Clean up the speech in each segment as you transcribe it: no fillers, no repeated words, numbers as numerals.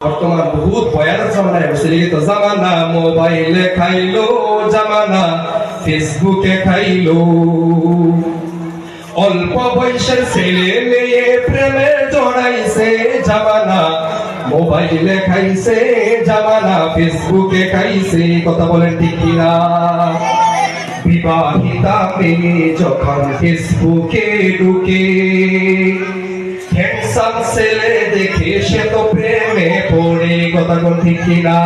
বর্তমান বহুত ভয়ানক জামানায় প্রচলিত জামানা, মোবাইলে খাইলো জামানা, ফেসবুকে খাইলো। অল্প বয়সের ছেলে মেয়ে প্রেমে জড়াইছে জামানা, মোবাইলে খাইছে জামানা, ফেসবুকে খাইছে। কথা বলেন ঠিক কিনা? বিবাহিতা মেয়ে যখন ফেসবুকে ঢুকে, হ্যান্ডসাম ছেলে দেখে সে তো প্রেমে পড়ে। কথা বলেন ঠিক কিনা?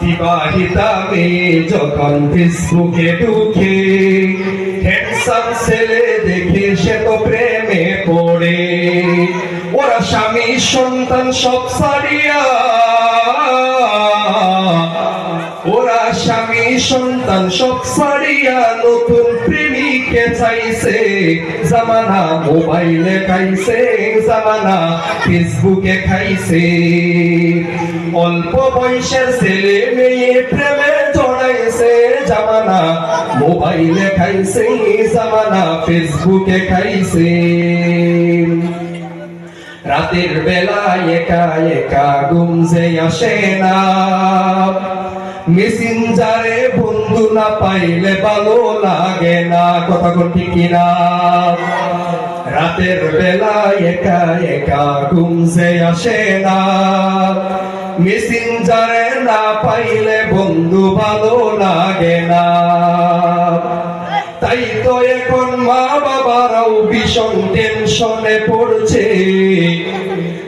বিবাহিতা মেয়ে যখন ফেসবুকে ঢুকে, হ্যান্ডসাম ছেলে দেখে সে তো প্রেমে পড়ে। ওরা স্বামী সন্তান সব ছাড়িয়া, ওরা স্বামী সন্তান সব ছাড়িয়া নতুন প্রেমিকে চাইছে জামানা, মোবাইলে খাইছে জামানা, ফেসবুকে খাইছে। অল্প বয়সের ছেলে মেয়ে প্রেমে জড়াইছে জামানা, মোবাইলে খাইছে জামানা, ফেসবুকে খাইছে। রাতের বেলা একা একা ঘুম যে আসে না, মেসেঞ্জারে বন্ধু না পাইলে ভালো লাগে না। কথা কোন ঠিক কিনা? রাতের বেলা একা একা ঘুম যে আসে না, মেসেঞ্জারে না পাইলে বন্ধু ভালো লাগে না। তাই তো এখন মা বাবারাও ভীষণ টেনশনে পড়ছে,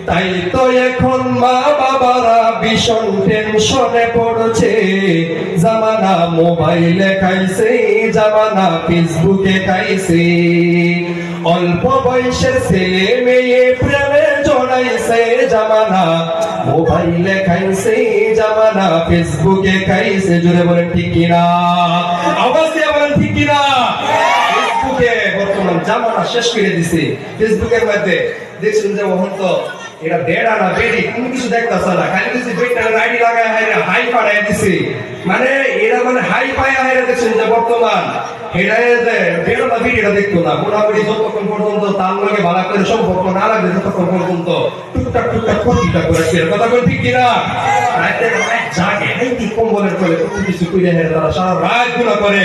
তাই তো এখন মা বাবারা ভীষণ টেনশনে পড়ছে। জামানা মোবাইলে খাইছে জামানা, ফেসবুকে খাইছে। অল্প বয়সের ছেলে মেয়ে প্রেমে জড়াইছে জামানা, মোবাইলে খাইছে জামানা, ফেসবুকে খাইছে। জোরে বলেন ঠিক কিনা? আওয়াজ দিয়ে বলেন ঠিক কিনা? ফেসবুকে বর্তমান জামানা শেষ করে দিছে। ফেসবুকের মধ্যে দেখছেন যে ওহন তো এটা বেড়া না বেড়ি কোনো কিছু দেখতেছে না, খালি কিছু বেটার আইডি লাগায় হাই পাড়ায় দিছে। মানে এরা মানে হাই পায়া হাইরা দেখছেন যে বর্তমান এটা যে বেড়া না বেড়িটা দেখতো না, মোটামুটি যতক্ষণ পর্যন্ত তার লগে ভাড়া করে সম্পর্ক না লাগবে ততক্ষণ পর্যন্ত টুকটাক টুকটাক কপিটা করে। কথা বল ঠিক কিনা? রাতে জাগে এই কম্বলের করে কত কিছু করে তারা সারা রাত গুলা করে,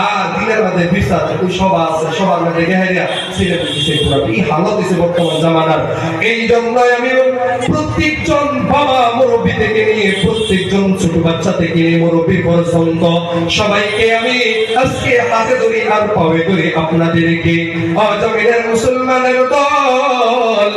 আর দিনের মধ্যে বিশ্বাস ওই সভা আছে সবার মধ্যে গেহারিয়া ছেলে দিচ্ছে। এই হালত দিছে বর্তমান জামানার। এই জন্যই আমি প্রত্যেকজন বাবা মুরব্বী থেকে নিয়ে প্রত্যেকজন ছোট বাচ্চা থেকে নিয়ে মুরব্বী পর্যন্ত সবাইকে আমি আজকে হাতে ধরি আর পাবে ধরে আপনাদেরকে জমিনের মুসলমানের দল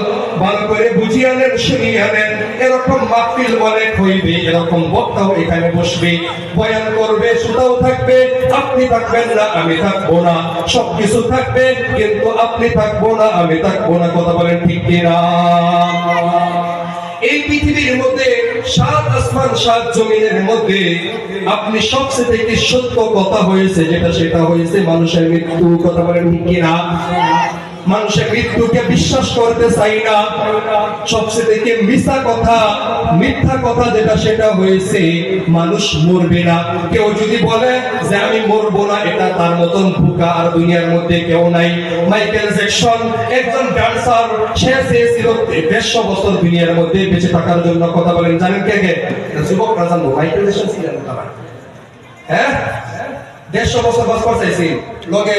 ভালো করে বুঝিয়ে নেন, শুনিয়ে নেন। এরকম মাহফিল অনেক হইবে, এরকম বক্তাও এখানে বসবে, বয়ান করবে, শ্রোতাও থাকবে। আপনি থাকবেন না, আমি থাকবো না, সবকিছু থাকবে কিন্তু আপনি থাকবো না, আমি থাকবো না। কথা বলেন ঠিক কিনা? এই পৃথিবীর মধ্যে সাত আসমান সাত জমিনের মধ্যে আপনি সবচেয়ে থেকে সত্য কথা হয়েছে যেটা, সেটা হয়েছে মানুষের মৃত্যু। কথা বলেন ঠিক কিনা? মানুষের মৃত্যুকে বিশ্বাস করতে চাই না। সবচেয়ে থেকে মিথ্যা কথা যেটা, সেটা হয়েছে মানুষ মরবে না। কেউ যদি বলে যে আমি মরবো না, এটা তার মতন বোকা আর দুনিয়ার মধ্যে কেউ নাই। মাইকেল জ্যাকসন একজন ডান্সার, সে চেয়েছিল 150 বছর দুনিয়ার মধ্যে বেঁচে থাকার জন্য। কথা বলেন জানেন কে কে? যুবকরা জানবো মাইকেল জ্যাকসন ছিলেন। হ্যাঁ, 150 বছর বাস করতেছি লগে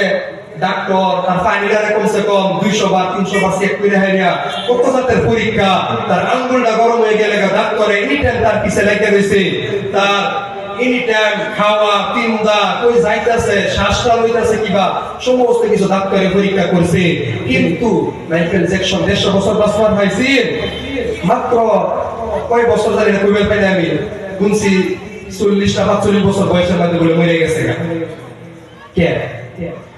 ডাক্তার তার ফাইনালে কমসে কম 200 বার 300 বার চেক করে হারিয়া কত জাতের পরীক্ষা। তার আঙ্গুলটা গরম হয়ে গেলে ডাক্তার এনি টাইম তার পিছে লেগে রয়েছে। তার এনি টাইম খাওয়া পিন্দা কই যাইতাছে, শ্বাসটা লইতাছে কিবা, সমস্ত কিছু ডাক্তারে পরীক্ষা করছে। কিন্তু মাইকেল জ্যাকসন 150 বছর বাঁচবার হয়েছে মাত্র কয় বছর জানি না, কইবেন পাইনি আমি গুনছি 40 না 45 বছর বয়সের মধ্যে বলে মরে গেছে। কে?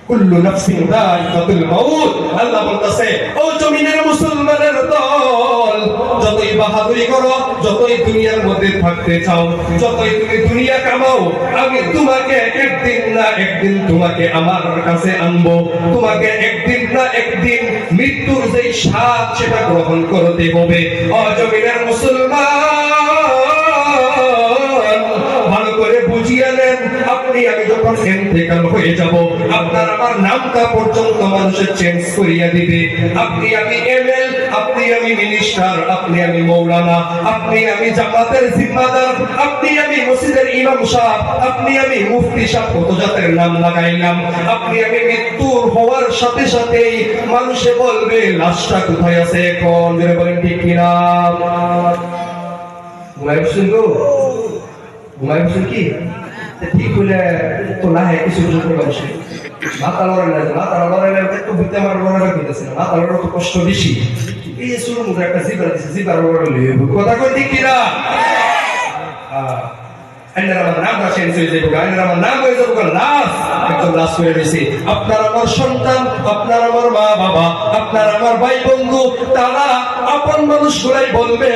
কুল্লু নাফসিন যায়িকাতুল মাউত। আল্লাহ বলতেছে ও জমিনের মুসলমানের দল, যতই বাহাদুরি করো, যতই দুনিয়ার মধ্যে থাকতে চাও, যতই তুমি দুনিয়া কামাও, আমি তোমাকে একদিন না একদিন তোমাকে আমার কাছে আনবো। তোমাকে একদিন না একদিন মৃত্যুর যেই স্বাদ সেটা গ্রহণ করতে হবে। ও জমিনের মুসলমান, ভালো করে বুঝিয়ে নেন। আপনি আমি যখন ইন্তেকাল হয়ে যাব, আপনার আমার নামটা পর্যন্ত মানুষের চেঞ্জ করিয়া দিবে। আপনি আমি এমএল, আপনি আমি মিনিস্টার, আপনি আমি মৌলানা, আপনি আমি জামাতের জিম্মাদার, আপনি আমি মসজিদের ইমাম সাহেব, আপনি আমি মুফতি সাহেব, কত জাতের নাম লাগাইলাম। আপনি আমি মৃত্যুর হওয়ার সাথে সাথেই মানুষে বলবে লাশটা কোথায় আছে এখন, জোরে বলেন ঠিক কিনা? ঘুমাই বসছেন গো, ঘুমাই বসছেন কি? ঠিক হলে তো না হয় কিছু কিছু বসে মাথা লড়াই লাগে, মাথা লড়াই লাগে একটু বুঝতে আমার লড়াই করতেছে না, মাথা লড়াই তো কষ্ট বেশি। এই যে শুরু মুখে একটা জিবার দিচ্ছে, জিবার লড়াই কথা কই ঠিক কিনা? আমার নামটা চেঞ্জ হয়ে যাবে, আমার নাম হয়ে যাবে লাশ, একদম লাশ হয়ে রয়েছে। আপনার আমার সন্তান, আপনার আমার মা বাবা, আপনার আমার ভাই বন্ধু, তারা আপন মানুষ গুলাই বলবে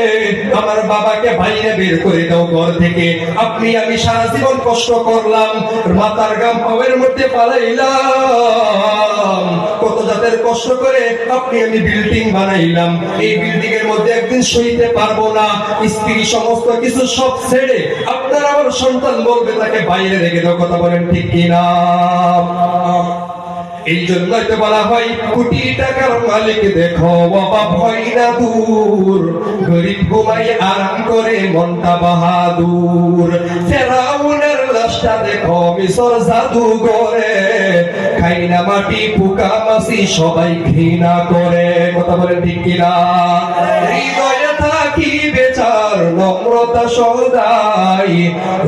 আমার বাবাকে বাইরে বের করে দাও ঘর থেকে। আপনি আমি সারা জীবন কষ্ট করলাম, মাথার গাম পায়ের মধ্যে পালাইলাম, কত জাতের কষ্ট করে আপনি আমি বিল্ডিং বানাইলাম। এই বিল্ডিং এর মধ্যে একদিন সইতে পারবো না, স্ত্রী সমস্ত কিছু সব ছেড়ে আপনার আমার সন্তান বলবে তাকে বাইরে রেখে দাও, কথা বলেন ঠিক কিনা? এই জন্যই তো বলা হয় কোটি টাকার মালিক দেখো অভাব হয় না দূর, গরিব ঘুমাই আরাম করে মনটা বাহাদুর। ফেরাউনের লাশটা দেখো মিশর জাদুঘরে, খাই না মাটি পোকা মাছি সবাই ঘৃণা করে, কথা বলেন ঠিক কিনা? হৃদয়ে থাকি বেচার নম্রতা সদাই,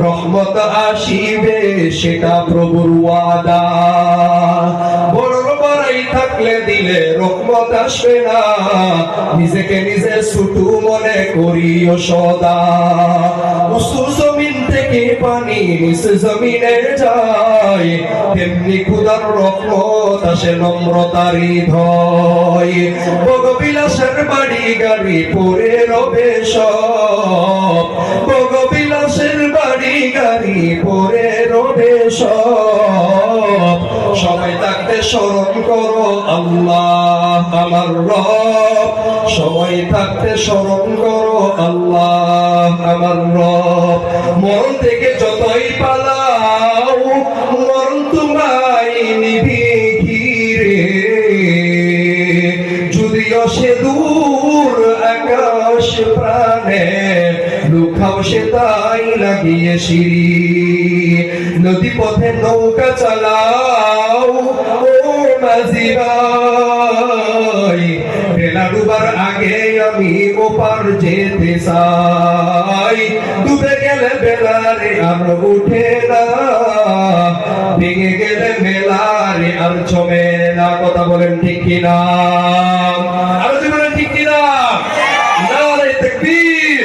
রহমত আসিবে সেটা প্রভুর ওয়াদা। বড় বড়াই থাকলে দিলে রহমত আসবে না, নিজেকে নিজে ছোট মনে করিও সদা। উঁচু জমিন থেকে পানি নিচে জমিনে যায়, তেমনি খুদার রহমত আসে নম্রতার হৃদয়। ভোগবিলাসের বাড়ি গাড়ি পরে রবে সব, ভোগবিলাসের বাড়ি গাড়ি পরে রবে সব। সময় থাকতে স্মরণ করো আল্লাহ আমার রব, সময় থাকতে স্মরণ করো আল্লাহ আমার রব। মরণ থেকে যতই পালাও মরণ তোমায় নিবি ঘিরে, যদিও সে দূর আকাশ প্রাণে, লুকাও সে তাই লাগিয়ে সিঁড়ি। নদী পথে নৌকা চালাও ও মাঝি ভাই, বেলা ডুবার আগে আমি ওপার যেতে চাই। ডুবে গেলে বেলারে আর উঠে না, ভেঙে গেলে মেলারে আর জমে না, কথা বলেন ঠিক কিনা? আরো যদি বলেন ঠিক কিনা? নারে তাকবীর।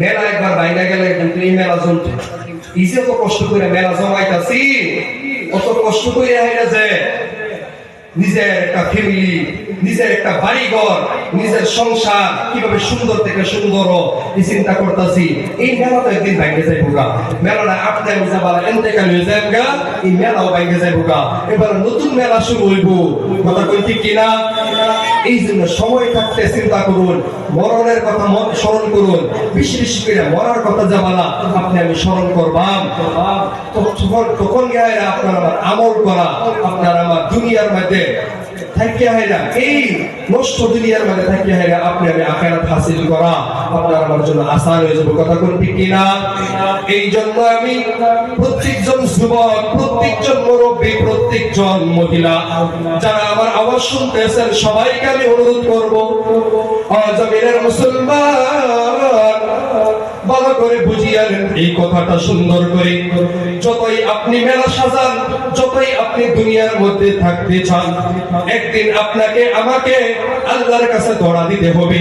মেলা একবার বাইরে গেলে কিন্তু এই মেলা চলছে, ইসে তো কষ্ট করে মেলা জমাইতাছি, অত কষ্ট করে হাইরা যে নিজের একটা ফ্যামিলি, নিজের একটা বাড়িঘর, নিজের সংসার কিভাবে সুন্দর থেকে সুন্দর এই চিন্তা করতেছি। এই মেলা তো একদিন ভাঙ্গে যাই ভোগা, মেলাটা আপনি যাবার এনতেকাল হয়ে যায় গা, এই মেলাও ভাঙ্গে যাই ভোগা। এবার নতুন মেলা শুরু হইব, কথা কই ঠিক কিনা? এই জন্য সময় থাকতে চিন্তা করুন, মরণের কথা স্মরণ করুন, বেশি বেশি করে মরার কথা যাবানা আপনি আমি স্মরণ করবাম। তখন গিয়ে আপনার আমার আমল করা, আপনার আমার দুনিয়ার মধ্যে থাকিয়া হয় না, এই নষ্ট দুনিয়ার মধ্যে থাকিয়া হয় না আপনি আমি আখিরাত হাসিল করা আপনার আমার জন্য আসান হয়ে যাবে, কথা কোন ঠিক কিনা? এই জন্য আমি প্রত্যেকজন যুবক, প্রত্যেকজন মুরব্বী, প্রত্যেকজন মহিলা যারা আমার আওয়াজ শুনতেছেন সবাইকে আমি অনুরোধ করব, জমিনের মুসলমান ভালো করে বুঝিয়ে নেন এই কথাটা সুন্দর করে। যতই আপনি মেলা সাজান, যতই আপনি দুনিয়ার মধ্যে থাকতে চান, একদিন আপনাকে আমাকে আল্লাহর কাছে ধরা দিতে হবে।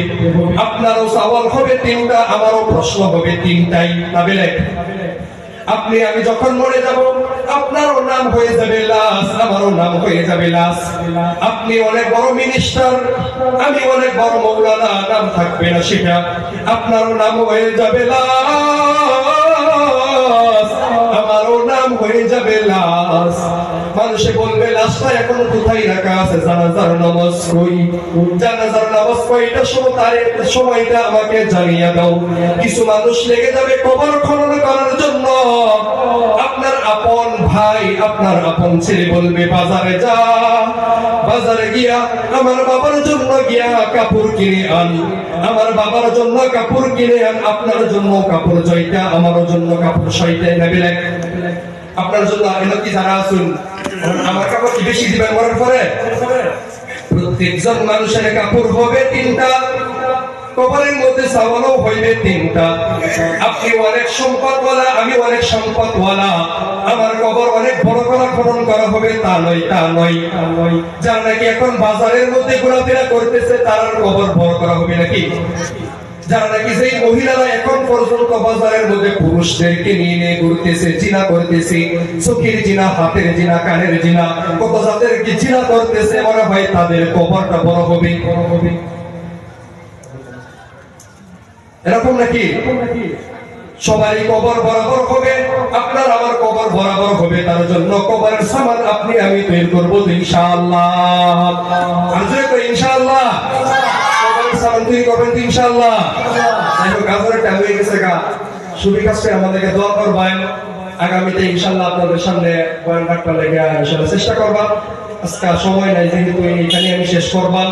আপনারও সওয়াল হবে তিনটা, আমারও প্রশ্ন হবে তিনটাই, না বেলে? আপনি আমি যখন মরে যাব আপনারও নাম হয়ে যাবে লাশ, আমারও নাম হয়ে যাবে লাশ। আপনি অনেক বড় মিনিস্টার, আমি অনেক বড় মৌলানা, নাম থাকবে না সেটা, আপনারও নাম হয়ে যাবে লাশ, আমারও নাম হয়ে যাবে লাশ। মানুষে বলবে লাশটা এখন কোথায় রাখা আছে, জানাজার নামাজ কই, জানাজার নামাজ কয়টার সময়, তার সময়টা আমাকে জানিয়ে দাও। কিছু মানুষ লেগে যাবে কবর খনন করার জন্য। আপনার আপন ভাই, আপনার আপন ছেলে বলবে বাজারে যা, বাজারে গিয়া আমার বাবার জন্য গিয়া কাপড় কিনে আন, আমার বাবার জন্য কাপড় কিনে আন, আপনার জন্য কাপড় জয়টা, আমার জন্য কাপড় ছয়টা নেবে। আপনার জন্য এলো কি যারা আসুন, আমার কাপড় কি বেশি দিবেন মরার পরে? প্রত্যেকজন মানুষের কাপড় হবে তিনটা, কবরের মধ্যে সাওয়ালও হইবে তিনটা। আপনি অনেক সম্পদওয়ালা, আমি অনেক সম্পদওয়ালা, আমার কবর অনেক বড় করে খনন করা হবে, তা নয়, তা নয়। যারা নাকি এখন বাজারের মধ্যে ঘোরাফেরা করতেছে তার কবর বড় করা হবে নাকি? যারা নাকি যেই মহিলারা এখন পর্যন্ত বাজারের মধ্যে পুরুষদেরকে নিয়ে নিয়ে ঘুরতেছে, জিনা করতেছে, চোখের জিনা, হাতের জিনা, কানের জিনা, কত জাতের কি জিনা করতেছে, মনে হয় তাদের কবরটা বড় হবে, বড় হবে। এরকম নাকি? সবারই কবর বরাবর হবে, আপনার আমার কবর বরাবর হবে। তার জন্য কবরের সামান আপনি আমি তৈরি করবো ইনশাআল্লাহ। আজকে তো ইনশাআল্লাহ কবরের সামান তৈরি করবেন তো ইনশাআল্লাহ। যাই হোক, গাজরের টাইম হয়ে গেছে গা, সুবি কাছে আমাদেরকে দোয়া করবেন। আগামীতে ইনশাআল্লাহ আপনাদের সামনে বয়ান রাখবার লেগে ইনশাআল্লাহ চেষ্টা করবা। আজকে সময় নাই, যেহেতু এখানে আমি শেষ করবাম।